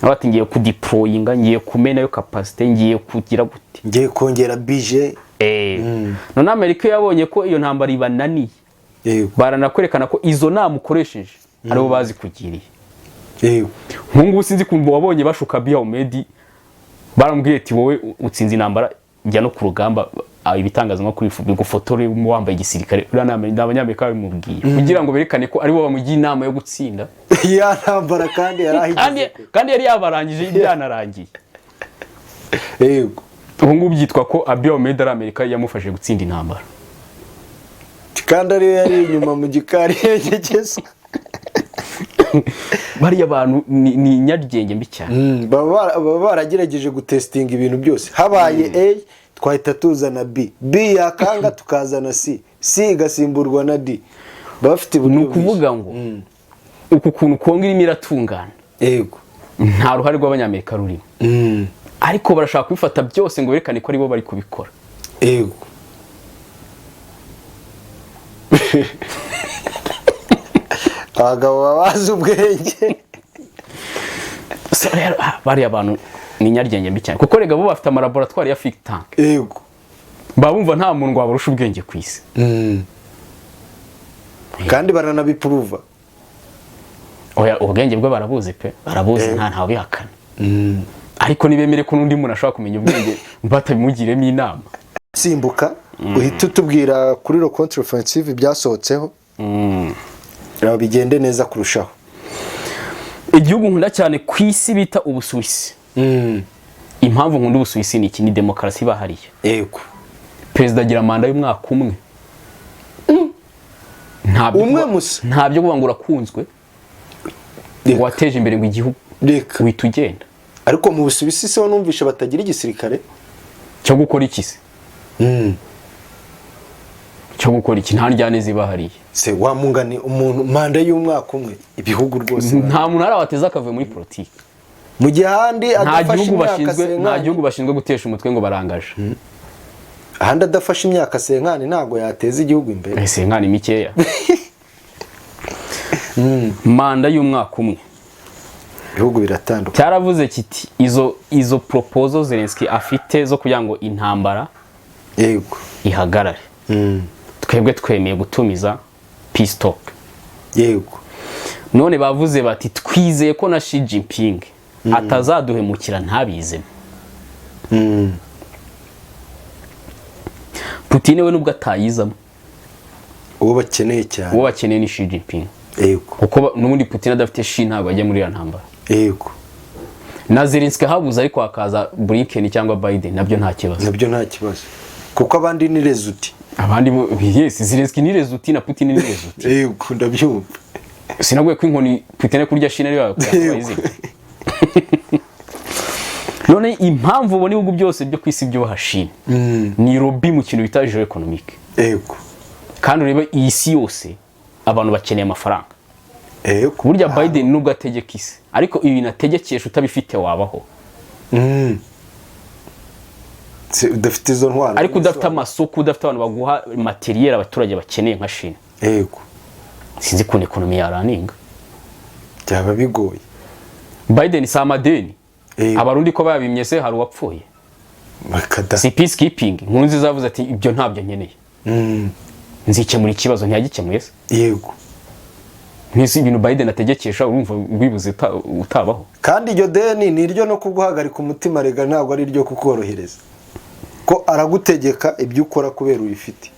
Abati ngiye kudeployinga, ngiye kumena yo capacity, ngiye kugira gute, ngiye kongera budget. None Amerika yabonye ko iyo ntambara ibananiye. Baranakwerekana ko izo nama ukoresheje aribo bazi kugiriye. Nkungu sinzi kumva wabonye bashuka Abiy Ahmed barambwiye ati wowe utsinze intambara njya no ku rugamba ibitangazwa kuri gufotore wambaye igisirikare. Abanyamerika bamubwiye kugira ngo berekane ko aribo bamugiye inama yo gutsinda ya ntambara kandi yarahigize kandi yari yabarangije ibyanarangiye. Ubu ngubu byitwa ko Abiy Ahmed ari Amerika yamufashe gutsinda intambara kandi ariyo yari inyuma mu gikari yegegeza. Bari abantu ni nyarugenge mbi cyane. Baba baragerageje gutestinga ibintu byose. Habaye A twahita tuzana B yakanga tukazana C igasimburwa na D. Bafite uburyo kuvuga ngo uku kuntu Kongo irimo iratungana. Nta ruhare rw'abanyamerika rurimo. Ariko barashaka kubifata byose ngo berekane ko aribo bari kubikora. Abagabo babazi ubwenge. Bari abantu ni nyarugenge mbi cyane kuko rega bo bafite amalaboratoire ya think tank. Babumva nta muntu wabarusha ubwenge ku isi. Kandi baranabipuruva. Oya ubwenge bwo barabuzi pe. Barabuzi nta bihakana. Ariko nibemere ko nundi muntu ashaka kumenya ubwenge batabimugiremo inama. Simbuka uhita utubwira kuri le contre offensive byasohotseho. bigende neza kurushaho. Igihugu nkunda cyane ku isi bita Ubusuwisi. Impamvu nkunda Ubusuwisi ni iki? Ni demokarasi bahariye. Yego. Perezida agira manda y'umwaka umwe. Umwe musa. Ntabyo kuvuga ngo urakunzwe. Wateje imbere ngo igihugu. Reka. Wita ugenda. Ariko mu Busuwisi se numvisha batagira igisirikare cyo gukora iki se? Cyo gukora iki? Nta njyane zibahariye. Se wamungane umuntu manda y'umwaka umwe ibihugu rwose. Nta muntu arabateza akavuye muri politiki. Mu gihe handi adafashe imyaka nta gihugu bashinzwe gutesha umutwe ngo barangaje. Ahandi adafashe imyaka senkani ntago yateza igihugu imbere. Senkani mikeya. Manda y'umwaka umwe. Ibihugu biratandukanye. Cyaravuze kiti izo proposal Zelensky afite zo kugira ngo intambara yego ihagarare. Twebwe twemeye gutumiza peace talk. Yego. None bavuze bati twizeye ko na Xi Jinping atazaduhemukira ntabizemo. Putin we nubwo atayizamo. Uwo bakeneye cyane. Uwo bakeneye ni Xi Jinping. Yego. Kuko nubundi Putin adafite Xi ntabwo ajya muri ya ntambara. Yego. Na Zelensky habuze ariko hakaza Blinken cyangwa Biden nabyo nta kibazo. Nabyo nta kibazo. Kuko abandi ni rezuti. Abandi yes Zelensky ni rezuti na Putin ni rezuti. Yego ndabyumva. Sinagwe ko inkoni Putin kurya China ari yabayizi. None impamvu ubona ibihugu byose byo kwisi byo bahashina. Ni lobby mu kintu bita geo-economique. Yego. Kandi ureba iyi si yose abantu bakeneye amafaranga. Yego. Burya Biden nubwo ategeka isi ariko ibi nategekesha utabifite wabaho. Udafite izo ntwaro. Ariko udafite amasoko, udafite abantu baguha materiel abaturage bakeneye nka China. Yego. Sinzi ko economy yaraninga. Byaba bigoye. Biden si amadeni. Abarundi ko babimye se hari uwapfuye. Makada. Si peacekeeping. Nkunzi zavuze ati ibyo ntabyo nkeneye. Nzikemura ikibazo ntiyagikemuye se. Yego. Nisi ibintu Biden ategekesha urumva wibuze utabaho. Kandi iryo deni ni iryo no kuguhagarika umutima rega ntabwo ari iryo kukorohereza. Ko aragutegeka ibyo ukora kubera ubifite.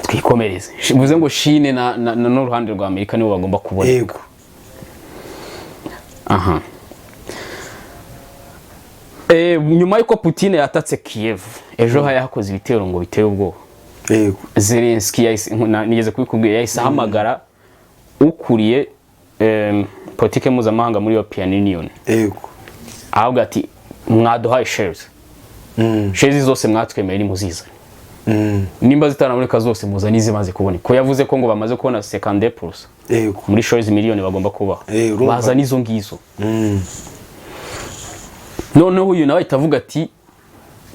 Twikomereze. Bivuze ngo Chine na n'uruhande rwa Amerika nibo bagomba kubona. Yego. Aha. Nyuma yuko Putin yatatse Kiev, ejo hayakoze ibitero ngo biteye ubwoba. Yego. Zelensky nigeze kubikubwira yahise ahamagara ukuriye politike mpuzamahanga muri European Union. Yego. Ahubwo ati mwaduhaye shares. Shares zose mwatwemeye ni muziza. Nimba zitaraboneka zose muzani zimaze kuboneka. Ko yavuze ko ngo bamaze kubona 50%. Yego. Muri shares miliyoni bagomba kuba. Baza nizo ngizo. Noneho uyu nawe itavuga ati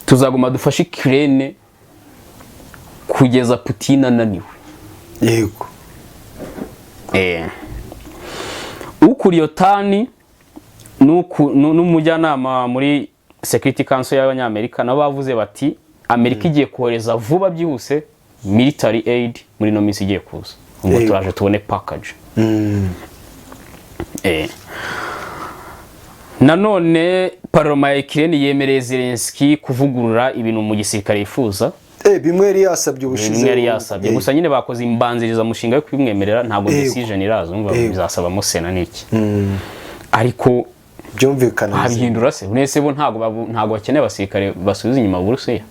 tuzaguma dufashe Ukraine kugeza Putin ananiwe. Yego. Ukuriye OTAN n'umujyanama muri Security Council y'Abanyamerika nabo bavuze bati Amerika igiye kohereza vuba byihuse military aid muri no minsi igiye kuza. Ngo turaje tubone package. Nanone Paroma ya Ukraine yemereye Zelensky kuvugurura ibintu mu gisirikare yifuza. Bimwe yari yasabye ubushize. Bimwe yari yasabye. Gusa nyine bakoze imbanziriza mushinga yo kubimwemerera ntabwo decision iraza umva bizasaba mu Sena niki. Ariko byumvikana abihindura se unese bo ntago bakeneye abasirikare basubiza inyuma Burusiya.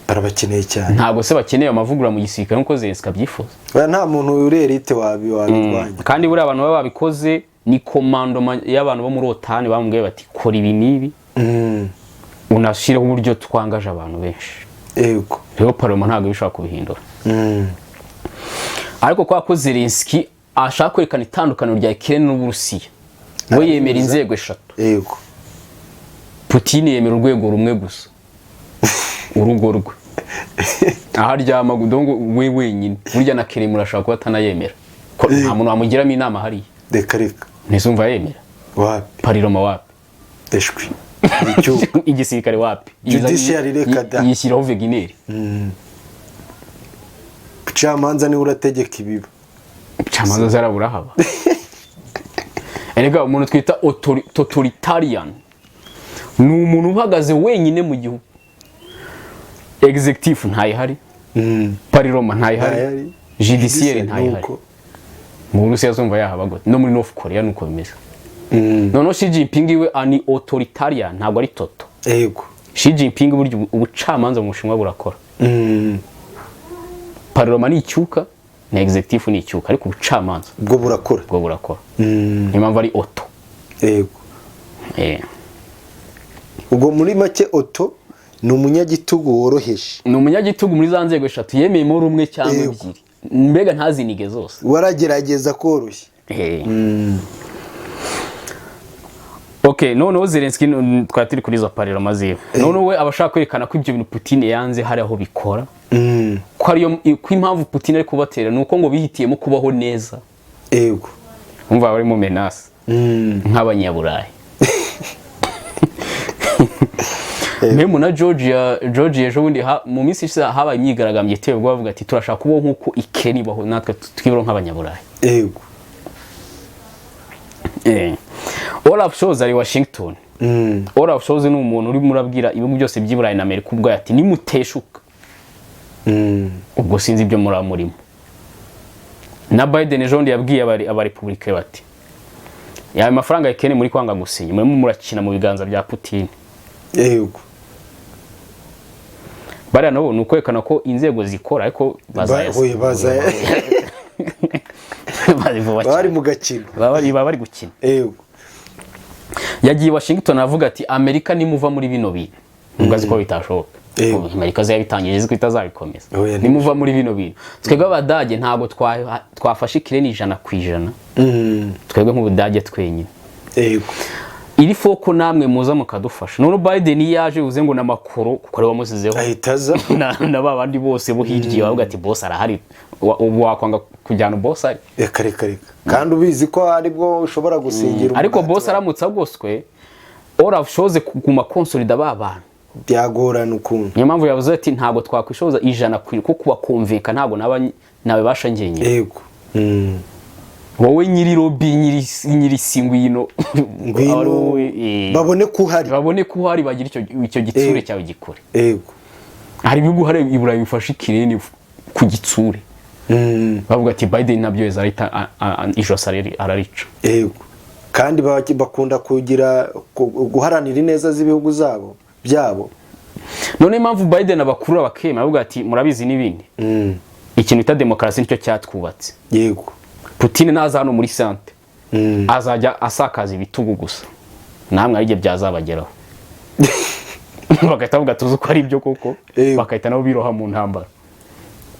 Barabakeneye cyane. Ntago se bakeneye amavugura mu gisirikare nkuko Zelensky abyifuza. Nta muntu uri elite wabirwanya. Kandi buri abantu baba babikoze ni commandement y'abantu bo muri OTAN bamubwiye bati kora ibi nibi. Unashiraho uburyo twangaje abantu benshi. Yego. Rero Paroma ntago bishaka kubihindura. Ariko kwa ko Zelensky ashaka kwerekana itandukano rya Ukraine n'Uburusiya. We yemera inzego eshatu. Yego. Putin yemera urwego rumwe gusa. Urugo rwe. Aharyama gudongo we wenyine. Burya na Kremlin urashaka kuba atanayemera. Ko nta muntu wamugiramo inama hari. Reka. Ntizumva yemera. Wapi? Paroma wapi? Deshwi. Igisirikare wapi? Judiciary reka da. Yishyiraho Vegineri. Bucamanza ni urategeka ibiba. Bucamanza zarabura haba. Erega umuntu twita totalitarian. Ni umuntu uhagaze wenyine mu gihugu. Executive ntayihari. Paroma ntayihari. Judiciaire ntayihari. mu Burusiya zumva yahaba gute no muri North Korea nuko bimeze. Noneho Xi Jinping we ani authoritarian ntabwo ari toto. Yego. Xi Jinping buryo ubucamanza mu Bushinwa burakora. Parlement ni icyuka na executive ni icyuka ariko ubucamanza bwo burakora. Impamvu ari auto. Yego. Ubwo muri make auto ni umunyagitugu woroheje. Ni umunyagitugu muri za nzego eshatu yemeyemo rumwe cyangwa ebyiri. Mbega ntazinige zose. Waragerageza koroshye. Okay, noneho Zelensky twatiri kuri zo parlement ziwe. Noneho we abashaka kwerekana ko ibyo bintu Putin yanze hari aho bikora. Ko ariyo ko impamvu Putin ari kubatera nuko ngo bihitiyemo kubaho neza. Yego. Umva bari mu menace. Nk'abanyaburayi. Memu na Georgia ejo bundi mu minsi ishize habaye imyigaragambye itewe ubwo bavuga ati turashaka kubaho nkuko Ikeni baho natwe twibero nk'abanyaburayi. Yego. Olaf Scholz ari Washington. Olaf Scholz ni umuntu uri murabwira ibihugu byose by'Iburayi na Amerika ubwo ati nimuteshuka. Ubwo sinzi ibyo muramurimo. Na Biden ejo ndi yabwiye aba Republike bati ya mafaranga Ikeni muri kwanga gusinya muri murakina mu biganza bya Putin. Yego. Bari nabo nukwekana ko inzego zikora ariko bazaya. Bari mu gakino. Bari gukina. Yego. Yagiye Washington avuga ati Amerika nimuva muri bino bintu. Mugazi ko bitashoboka. Amerika zayabitangije ziko itazabikomeza. Nimuva muri bino bintu. Twebwe abadage ntago twafashe Ikireni 100%. Twebwe nk'ubudage twenyine. Yego. Iri foko namwe muza mukadufasha. None Biden yaje uze ngo namakuru kuko ari bamusizeho. Ahitaza na babandi bose buhirgiye bavuga ati boss arahari. Ubu wakwanga kujyana boss ari. Reka. Kandi ubizi ko ari bwo ushobora gusingira. Ariko boss aramutse agoswe Olaf Scholz kuguma consolida babana. Byagorana ukuntu. Niyo mpamvu yavuze ati ntago twakwishoza 100 ko kuba konvinka ntago nawe bashangenye. Yego. Wowe nyiri lobby nyiri singwino babone ko uhari bagira icyo gitsure cyawe gikore. Yego. Hari ibihugu hari Iburayi bifashe Ikireni ku gitsure. Bavuga ati Biden nabyo yazahita ijosareri ararica. Yego. Kandi bakunda kugira guharanira ineza z'ibihugu zabo byabo. None impamvu Biden abakuru abakema bavuga ati murabizi nibindi. Ikintu bita demokarasi nicyo cyatwubatse. Yego. Putin naza hano muri sante. Azajya asakaza ibitugu gusa. Namwe ari bye byazabageraho. Bagahita bavuga tuzi ko ari ibyo koko. Bakahita nabo biroha mu ntambara.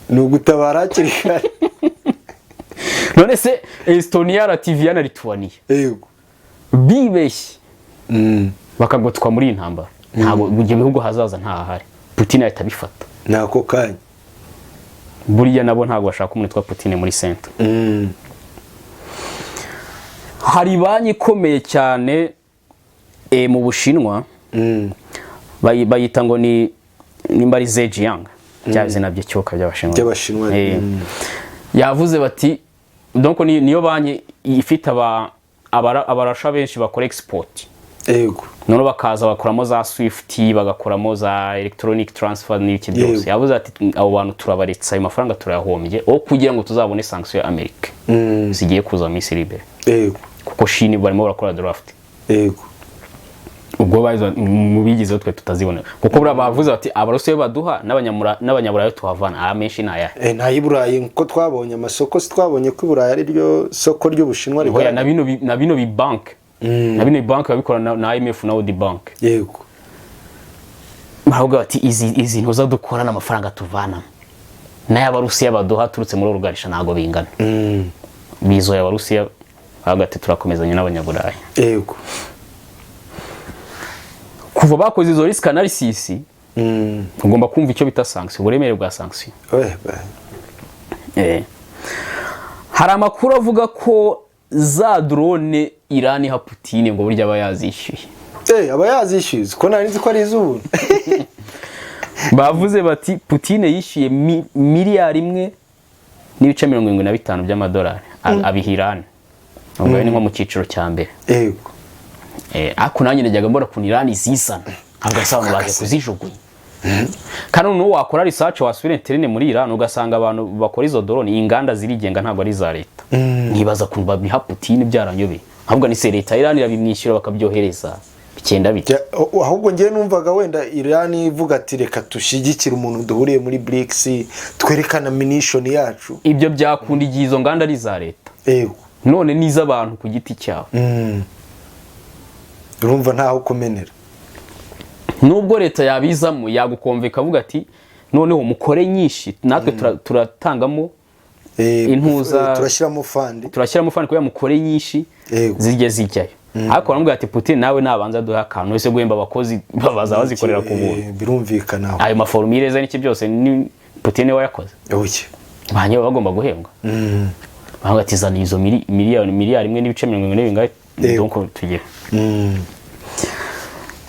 Nugutabara hakiri kare. None se Estonia, Latvia na Lithuania. Yego. Bibeshye. Bakagotwa muri intambara. Ntabwo bujye bihugu hazaza ntahari. Putin ahita bifata. Nako kanya. Buriya nabo ntabwo bashaka umuntu twa Putin muri center. Hari banki ikomeye cyane mu Bushinwa. Bayita ngo ni nimbari Zhejiang. Byabize nabyo cyoka by'Abashinwa. Yavuze bati donc niyo banki ifite abarasha benshi bakora export. Yego. None bakaza bakoramo za Swift bagakoramo za electronic transfer n'iki byose. Yavuze ati abo bantu turabaretsa ayo mafaranga turayahombye o kugira ngo tuzabone sanction ya Amerika. Zigiye kuza mu isi libre. Yego. Kuko Chine barimo barakora draft. Yego. Ubwo bayizo mu bigize twe tutazibona. Kuko bura bavuze ati abarose baduha n'abanyaburayi tuhavana amenshi naya. Ntayiburayi nko twabonye amasoko twabonye ko Iburayi ari ryo soko ry'Ubushinwa ryo. Na bino bi bank. Na bino bank babikora na IMF na World Bank. Yego. Bavuga ati izi ntoza dukora n'amafaranga tuvana. Naye abarusiya baduha turutse muri urugarisha nago bingana. Bizo y'abarusiya bavuga ati turakomezanya n'abanyaburayi. Yego. Kuva bakoze izo risk analysis ugomba kumva icyo bita sanction, uburemere bwa sanction. Hari amakuru avuga ko za drone Iran ha Putin ngo burya abayazishyuye. Abayazishyuye ko nari nzi ko ari iz'ubu. Bavuze bati Putin yishyuye miliyari 1.75 by'amadolari abihirane. Ubwo ni nko mu ciciro cya mbere. Yego. Ako nanjye najyaga mbona ku Iran zisana. Agasaba baje kuzijugunya. kandi n'uwo wakora research wasubira internet muri Iran ugasanga abantu bakora izo drone inganda zirigenga ntabwo ari za leta nibaza kuntu babiha Putin byaranyobeye ahubwo ni leta Iran irabimwishyura bakabyohereza bikenda bite ahubwo ngiye numvaga wenda Iran ivuga ati reka tushigikira umuntu duhuriye muri BRICS twerekana munition yacu ibyo byakunda igihe izo nganda ari za leta yego none niza abantu ku giti cyabo urumva ntaho kumenera nubwo leta yabizamo yagukomveka avuga ati noneho mukore nyinshi natwe turatangamo intuza turashyiramo fund kugira mukore nyinshi zijye zijyayo ariko baramubwira ati Putin nawe nabanza duha akantu wese guhemba abakozi babaza bazikorera ku buntu birumvikana ayo maformire ze n'iki byose ni Putin we yakoze oke banye bagomba guhembwa bavuga ati zana izo miliyari imwe n'ibice 40 bingahe donc tugire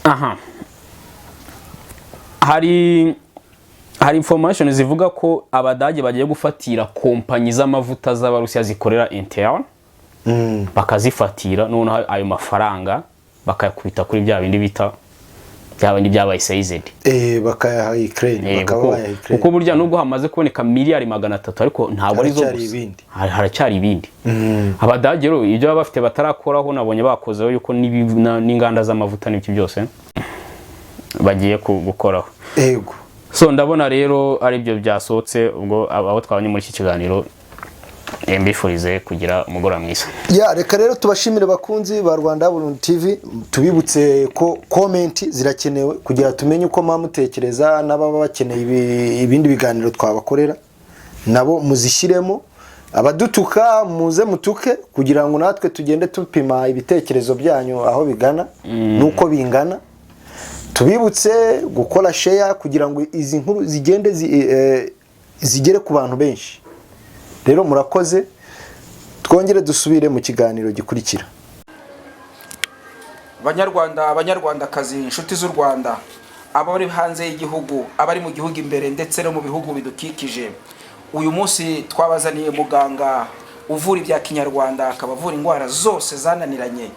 aha hari information zivuga ko abadage bagiye gufatira kompanyi z'amavuta z'abarusiya zikorera interne bakazifatira none ayo mafaranga bakayakubita kuri bya bindi bita byabindi byabaye seized bakayaha Ukraine bakabaye Ukraine kuko burya nubwo hamaze kuboneka miliyari 300 ariko ntabwo ari zo haracyari ibindi abadage rero ibyo baba bafite batarakoraho nabonye bakozeho yuko n'inganda z'amavuta n'ibyo byose bagiye gukoraho yego so ndabona rero ari byo byasohotse ubwo abo twabanye muri iki kiganiro mbifurize kugira umugoroba mwiza reka rero tubashimire bakunzi ba Rwanda Burundi TV tubibutse ko comment zirakenewe kugira tumenye uko mutekereza n'ababa bakeneye ibindi biganiro twabakorera nabo muzishyiremo abadutuka muze mutuke kugira ngo natwe tugende tupima ibitekerezo byanyu aho bigana nuko bingana tubibutse gukora share kugira ngo izi nkuru zigende zigere ku bantu benshi rero murakoze twongere dusubire mu kiganiro gikurikira abanyarwandakazi inshuti z'u Rwanda abari hanze y'igihugu abari mu gihugu imbere ndetse no mu bihugu bidukikije uyu munsi twabazaniye muganga uvura ibya kinyarwanda akabavura indwara zose zananiranye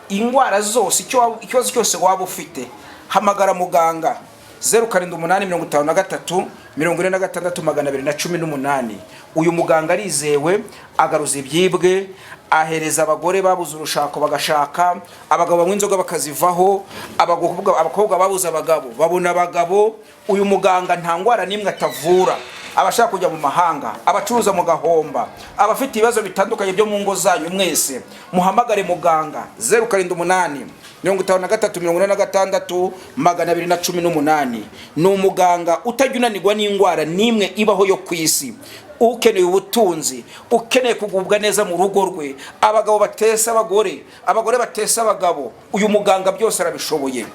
indwara zose ikibazo cyose waba ufite hamagara muganga 0783 uyu muganga arizewe agaruza ibyibwe ahereza abagore babuze urushako bagashaka abagabo banywa inzoga bakazivaho abakobwa babuze abagabo babona abagabo uyu muganga nta ndwara n'imwe atavura abashaka kujya mu mahanga abacuruza mu gahomba abafite ibibazo bitandukanye byo mu ngo zanyu mwese muhamagare muganga 0783 ni umuganga utajya unanirwa n'indwara n'imwe ibaho yo ku isi ukeneye ubutunzi ukeneye kugubwa neza mu rugo rwe abagabo batesa abagore batesa abagabo uyu muganga byose arabishoboye